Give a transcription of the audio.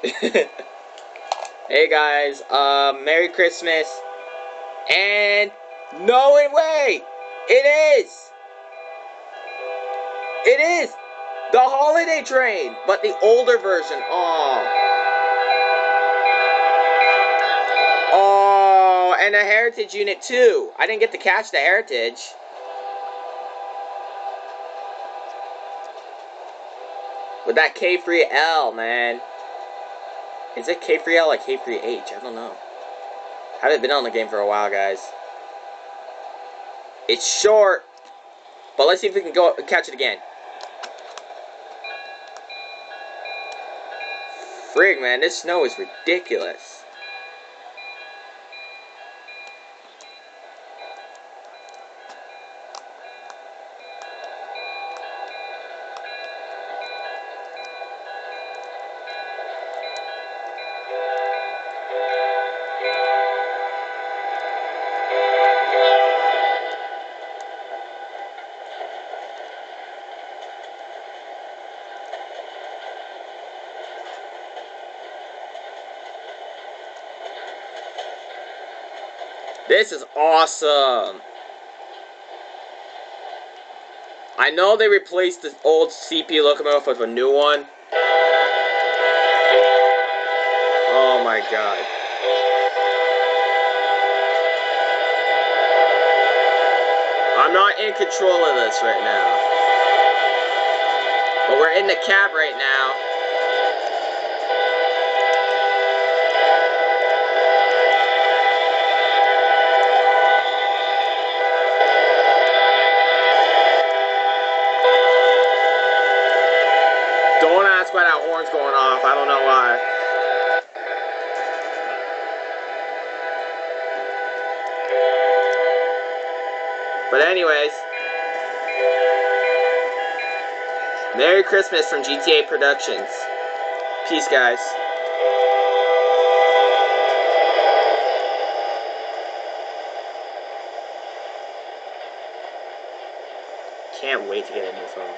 Hey guys, Merry Christmas. And no way! It is! It is! The holiday train! But the older version. Oh, and a heritage unit too. I didn't get to catch the heritage. With that K3L, man. Is it K3L or K3H? I don't know. Haven't been on the game for a while, guys. It's short, but let's see if we can go catch it again. Frig, man, this snow is ridiculous. This is awesome. I know they replaced the old CP locomotive with a new one. Oh my god. I'm not in control of this right now. But we're in the cab right now. Don't ask why that horn's going off. I don't know why. But anyways, Merry Christmas from GTA Productions. Peace, guys. Can't wait to get a new phone.